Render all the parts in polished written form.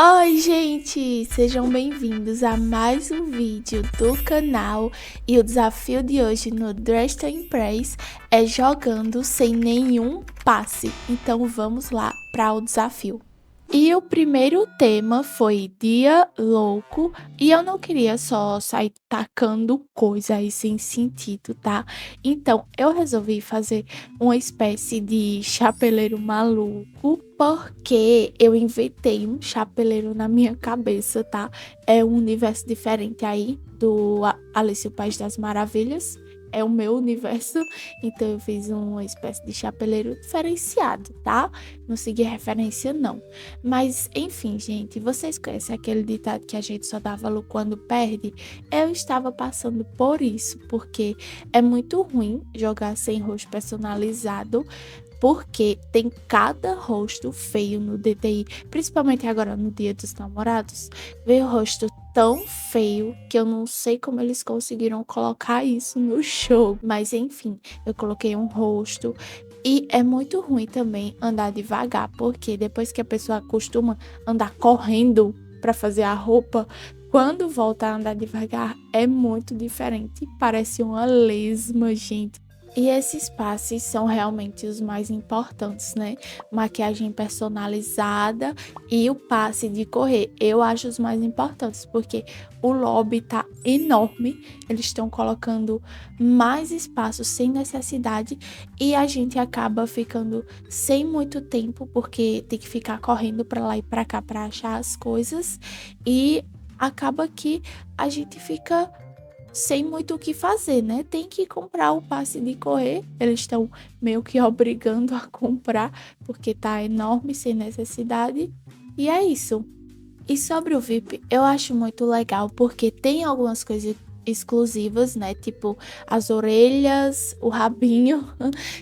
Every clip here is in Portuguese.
Oi, gente! Sejam bem-vindos a mais um vídeo do canal. E o desafio de hoje no Dress to Impress é jogando sem nenhum passe. Então vamos lá para o desafio. E o primeiro tema foi Dia Louco, e eu não queria só sair tacando coisa aí sem sentido, tá? Então eu resolvi fazer uma espécie de chapeleiro maluco, porque eu inventei um chapeleiro na minha cabeça, tá? É um universo diferente aí do Alice e o País das Maravilhas. É o meu universo, então eu fiz uma espécie de chapeleiro diferenciado, tá? Não segui referência, não. Mas, enfim, gente, vocês conhecem aquele ditado que a gente só dá valor quando perde? Eu estava passando por isso, porque é muito ruim jogar sem rosto personalizado, porque tem cada rosto feio no DTI, principalmente agora no Dia dos Namorados, ver o rosto tão feio que eu não sei como eles conseguiram colocar isso no show. Mas enfim, eu coloquei um rosto. E é muito ruim também andar devagar, porque depois que a pessoa acostuma andar correndo para fazer a roupa, quando volta a andar devagar é muito diferente. Parece uma lesma, gente. E esses passes são realmente os mais importantes, né? Maquiagem personalizada e o passe de correr. Eu acho os mais importantes, porque o lobby tá enorme. Eles estão colocando mais espaço sem necessidade e a gente acaba ficando sem muito tempo, porque tem que ficar correndo para lá e para cá para achar as coisas e acaba que a gente fica sem muito o que fazer, né? Tem que comprar o passe de correr. Eles estão meio que obrigando a comprar, porque tá enorme, sem necessidade. E é isso. E sobre o VIP, eu acho muito legal porque tem algumas coisas exclusivas, né? Tipo as orelhas, o rabinho,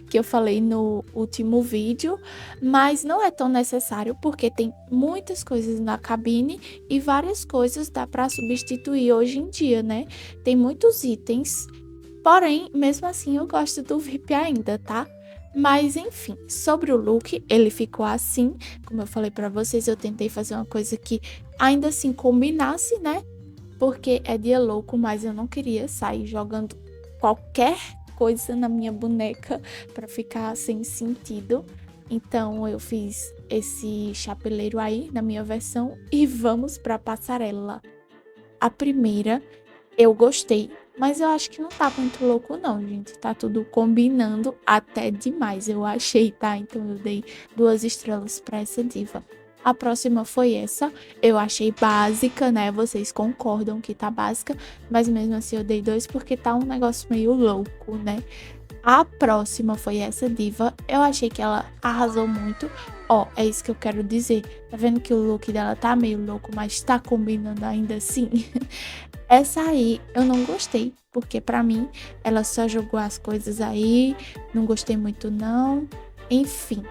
que eu falei no último vídeo, mas não é tão necessário porque tem muitas coisas na cabine e várias coisas dá para substituir hoje em dia, né? Tem muitos itens, porém, mesmo assim, eu gosto do VIP ainda, tá? Mas enfim, sobre o look, ele ficou assim, como eu falei pra vocês, eu tentei fazer uma coisa que ainda assim combinasse, né? Porque é dia louco, mas eu não queria sair jogando qualquer coisa na minha boneca pra ficar sem sentido. Então eu fiz esse chapeleiro aí na minha versão e vamos pra passarela. A primeira eu gostei, mas eu acho que não tá muito louco não, gente. Tá tudo combinando até demais, eu achei, tá? Então eu dei 2 estrelas pra essa diva. A próxima foi essa, eu achei básica, né? Vocês concordam que tá básica, mas mesmo assim eu dei 2 porque tá um negócio meio louco, né? A próxima foi essa diva. Eu achei que ela arrasou muito. Ó, é isso que eu quero dizer. Tá vendo que o look dela tá meio louco, mas tá combinando ainda assim? Essa aí eu não gostei, porque pra mim ela só jogou as coisas aí, não gostei muito não. Enfim,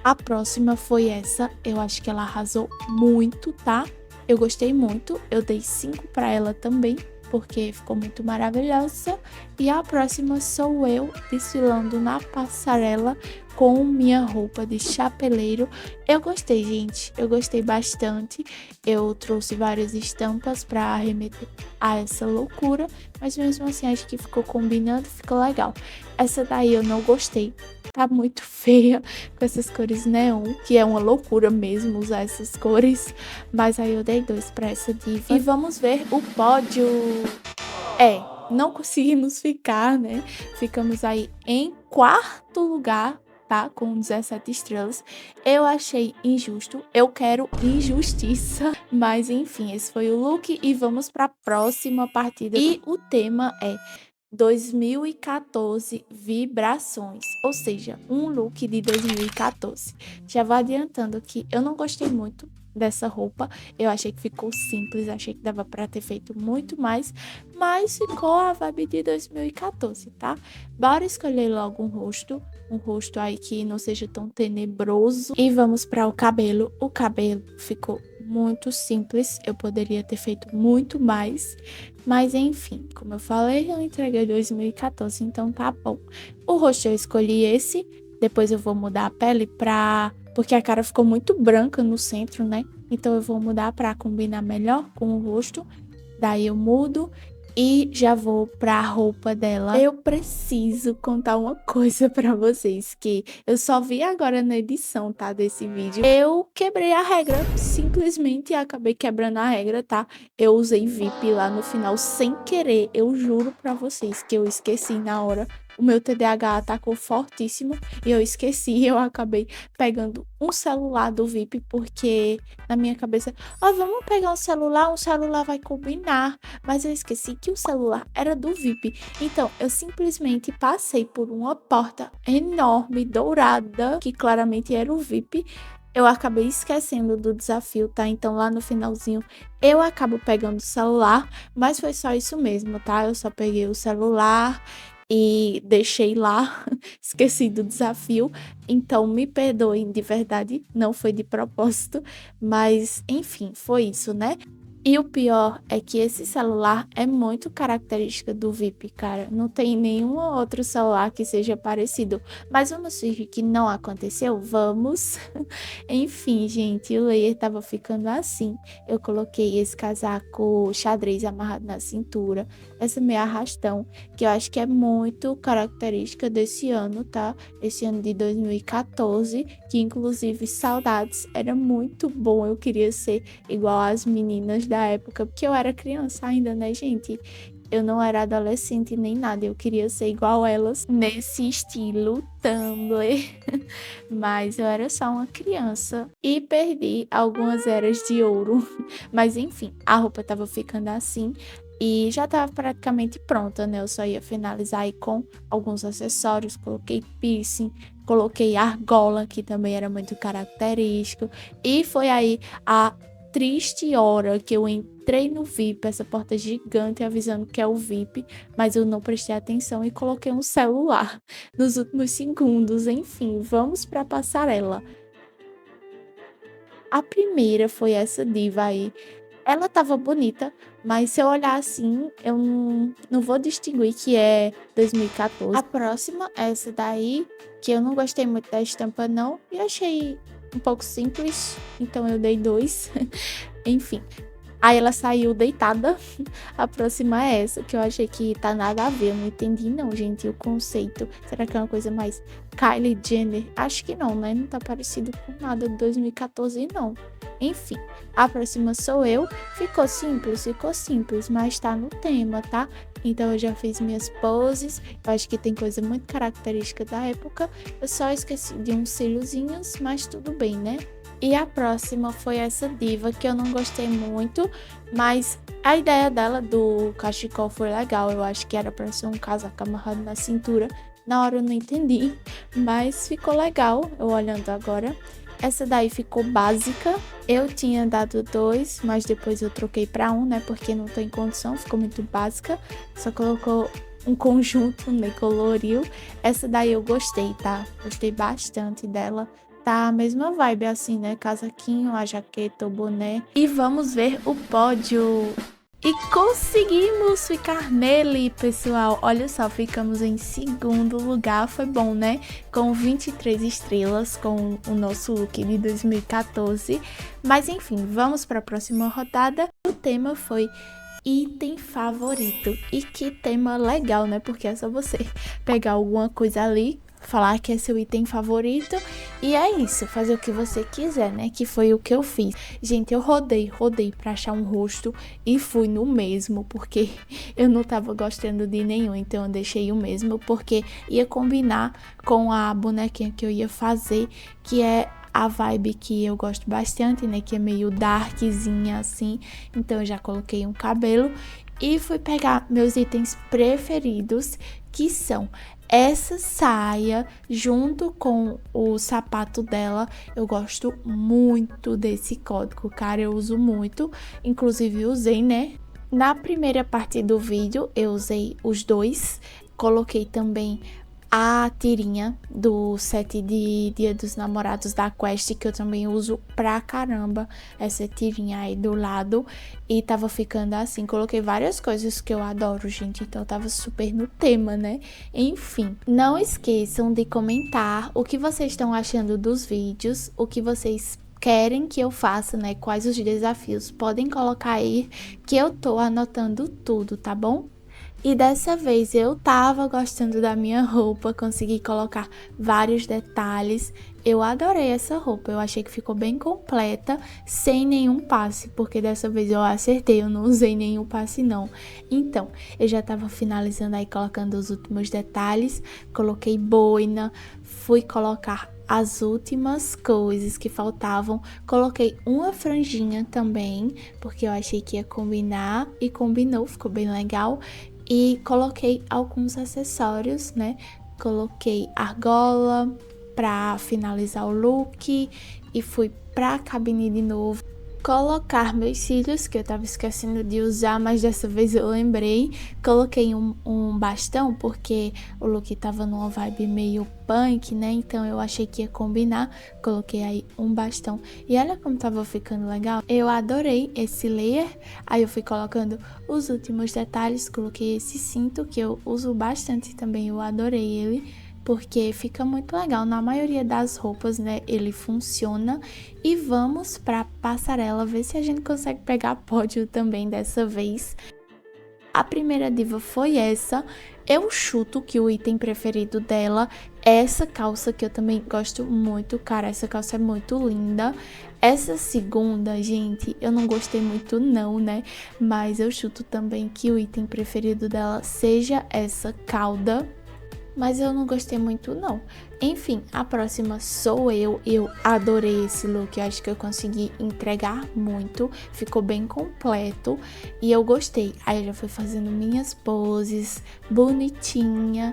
a próxima foi essa, eu acho que ela arrasou muito, tá? Eu gostei muito, eu dei 5 pra ela também, porque ficou muito maravilhosa. E a próxima sou eu desfilando na passarela com minha roupa de chapeleiro. Eu gostei, gente, eu gostei bastante. Eu trouxe várias estampas para remeter a essa loucura, mas mesmo assim acho que ficou combinando, ficou legal. Essa daí eu não gostei. Tá muito feia com essas cores neon, que é uma loucura mesmo usar essas cores. Mas aí eu dei 2 para essa diva. E vamos ver o pódio. É, não conseguimos ficar, né? Ficamos aí em quarto lugar, tá? Com 17 estrelas. Eu achei injusto, eu quero injustiça. Mas enfim, esse foi o look e vamos para a próxima partida. E o tema é 2014 vibrações, ou seja, um look de 2014. Já vou adiantando que eu não gostei muito dessa roupa, eu achei que ficou simples, achei que dava para ter feito muito mais, mas ficou a vibe de 2014, tá? Bora escolher logo um rosto aí que não seja tão tenebroso. E vamos para o cabelo. O cabelo ficou muito simples, eu poderia ter feito muito mais, mas enfim, como eu falei, eu entreguei 2014, então tá bom. O rosto eu escolhi esse, depois eu vou mudar a pele porque a cara ficou muito branca no centro, né? então eu vou mudar para combinar melhor com o rosto. Daí eu mudo e já vou pra roupa dela. Eu preciso contar uma coisa pra vocês, que eu só vi agora na edição, tá, desse vídeo. Eu quebrei a regra, simplesmente acabei quebrando a regra, tá? Eu usei VIP lá no final sem querer, eu juro pra vocês que eu esqueci na hora. O meu TDAH atacou fortíssimo e eu esqueci, eu acabei pegando um celular do VIP, porque na minha cabeça, ó, vamos pegar um celular vai combinar. Mas eu esqueci que o celular era do VIP. Então, eu simplesmente passei por uma porta enorme, dourada, que claramente era o VIP. Eu acabei esquecendo do desafio, tá? Então, lá no finalzinho, eu acabo pegando o celular, mas foi só isso mesmo, tá? Eu só peguei o celular e deixei lá, esqueci do desafio. Então, me perdoem de verdade, não foi de propósito, mas enfim, foi isso, né? E o pior é que esse celular é muito característica do VIP, cara. Não tem nenhum outro celular que seja parecido. Mas vamos fingir que não aconteceu? Vamos. Enfim, gente, o layer tava ficando assim. Eu coloquei esse casaco xadrez amarrado na cintura, essa meia arrastão, que eu acho que é muito característica desse ano, tá? Esse ano de 2014, que inclusive saudades, era muito bom. Eu queria ser igual às meninas da época, porque eu era criança ainda, né, gente? Eu não era adolescente nem nada, eu queria ser igual elas nesse estilo Tumblr, mas eu era só uma criança e perdi algumas eras de ouro. Mas enfim, a roupa tava ficando assim e já tava praticamente pronta, né? Eu só ia finalizar aí com alguns acessórios, coloquei piercing, coloquei argola, que também era muito característico, e foi aí a triste hora que eu entrei no VIP, essa porta gigante avisando que é o VIP, mas eu não prestei atenção e coloquei um celular nos últimos segundos. Enfim, vamos para a passarela. A primeira foi essa diva aí. Ela tava bonita, mas se eu olhar assim, eu não vou distinguir que é 2014. A próxima é essa daí, que eu não gostei muito da estampa não, e achei um pouco simples, então eu dei 2. Enfim, aí ela saiu deitada. A próxima é essa, que eu achei que tá nada a ver, eu não entendi não, gente, o conceito. Será que é uma coisa mais Kylie Jenner? Acho que não, né? Não tá parecido com nada de 2014, não. Enfim, a próxima sou eu. Ficou simples, mas tá no tema, tá? Então eu já fiz minhas poses. Eu acho que tem coisa muito característica da época. Eu só esqueci de uns cíliozinhos, mas tudo bem, né? E a próxima foi essa diva, que eu não gostei muito, mas a ideia dela do cachecol foi legal. Eu acho que era pra ser um casaco amarrado na cintura. Na hora eu não entendi, mas ficou legal, eu olhando agora. Essa daí ficou básica. Eu tinha dado 2, mas depois eu troquei pra 1, né? Porque não tem condição, ficou muito básica. Só colocou um conjunto, né? Coloriu. Essa daí eu gostei, tá? Gostei bastante dela. Tá a mesma vibe assim, né? Casaquinho, a jaqueta, o boné. E vamos ver o pódio. E conseguimos ficar nele, pessoal. Olha só, ficamos em segundo lugar. Foi bom, né? Com 23 estrelas, com o nosso look de 2014. Mas enfim, vamos para a próxima rodada. O tema foi item favorito. E que tema legal, né? Porque é só você pegar alguma coisa ali, falar que é seu item favorito, e é isso, fazer o que você quiser, né? Que foi o que eu fiz. Gente, eu rodei pra achar um rosto e fui no mesmo, porque eu não tava gostando de nenhum, então eu deixei o mesmo, porque ia combinar com a bonequinha que eu ia fazer, que é a vibe que eu gosto bastante, né? Que é meio darkzinha assim, então eu já coloquei um cabelo e fui pegar meus itens preferidos, que são essa saia junto com o sapato dela. Eu gosto muito desse código, cara, eu uso muito, inclusive usei, né? Na primeira parte do vídeo eu usei os dois, coloquei também a tirinha do set de Dia dos Namorados da Quest, que eu também uso pra caramba, essa tirinha aí do lado, e tava ficando assim. Coloquei várias coisas que eu adoro, gente, então tava super no tema, né? Enfim, não esqueçam de comentar o que vocês estão achando dos vídeos, o que vocês querem que eu faça, né? Quais os desafios. Podem colocar aí que eu tô anotando tudo, tá bom? E dessa vez eu tava gostando da minha roupa, consegui colocar vários detalhes. Eu adorei essa roupa, eu achei que ficou bem completa, sem nenhum passe, porque dessa vez eu acertei, eu não usei nenhum passe não. Então, eu já tava finalizando aí, colocando os últimos detalhes, coloquei boina, fui colocar as últimas coisas que faltavam, coloquei uma franjinha também, porque eu achei que ia combinar e combinou, ficou bem legal. E coloquei alguns acessórios, né? Coloquei argola pra finalizar o look e fui pra cabine de novo colocar meus cílios, que eu tava esquecendo de usar, mas dessa vez eu lembrei. Coloquei um bastão, porque o look tava numa vibe meio punk, né? Então eu achei que ia combinar. Coloquei aí um bastão. E olha como tava ficando legal. Eu adorei esse layer. Aí eu fui colocando os últimos detalhes. Coloquei esse cinto, que eu uso bastante também. Eu adorei ele, porque fica muito legal. Na maioria das roupas, né, ele funciona. E vamos pra passarela, ver se a gente consegue pegar pódio também dessa vez. A primeira diva foi essa. Eu chuto que o item preferido dela é essa calça, que eu também gosto muito, cara. Essa calça é muito linda. Essa segunda, gente, eu não gostei muito não, né? Mas eu chuto também que o item preferido dela seja essa cauda. Mas eu não gostei muito não. Enfim, a próxima sou eu. Eu adorei esse look, eu acho que eu consegui entregar muito. Ficou bem completo e eu gostei. Aí eu já fui fazendo minhas poses, bonitinha.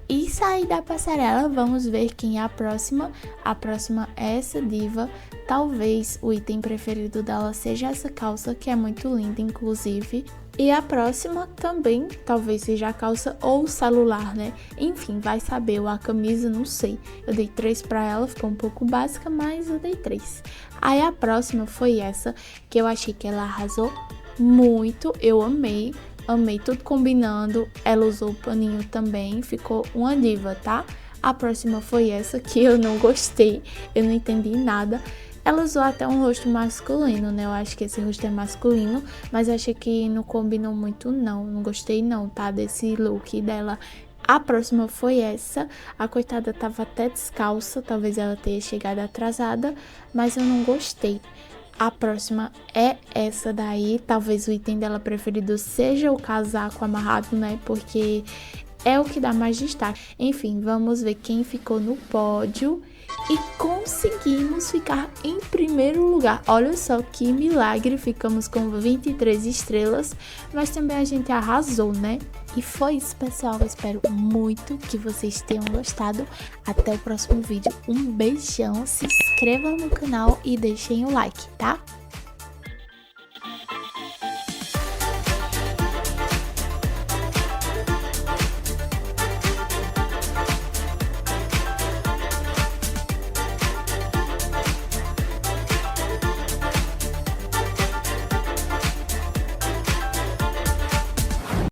E saí da passarela, vamos ver quem é a próxima. A próxima é essa diva. Talvez o item preferido dela seja essa calça, que é muito linda, inclusive. E a próxima também, talvez seja a calça ou o celular, né? Enfim, vai saber, ou a camisa, não sei. Eu dei 3 pra ela, ficou um pouco básica, mas eu dei 3. Aí a próxima foi essa, que eu achei que ela arrasou muito, eu amei. Amei tudo combinando, ela usou o paninho também, ficou uma diva, tá? A próxima foi essa, que eu não gostei, eu não entendi nada. Ela usou até um rosto masculino, né? Eu acho que esse rosto é masculino, mas eu achei que não combinou muito não gostei não, tá? Desse look dela. A próxima foi essa, a coitada tava até descalça, talvez ela tenha chegado atrasada, mas eu não gostei. A próxima é essa daí, talvez o item dela preferido seja o casaco amarrado, né? Porque é o que dá mais destaque. Enfim, vamos ver quem ficou no pódio. E conseguimos ficar em primeiro lugar. Olha só que milagre, ficamos com 23 estrelas, mas também a gente arrasou, né? E foi isso, pessoal. Eu espero muito que vocês tenham gostado. Até o próximo vídeo. Um beijão, se inscrevam no canal e deixem o like, tá?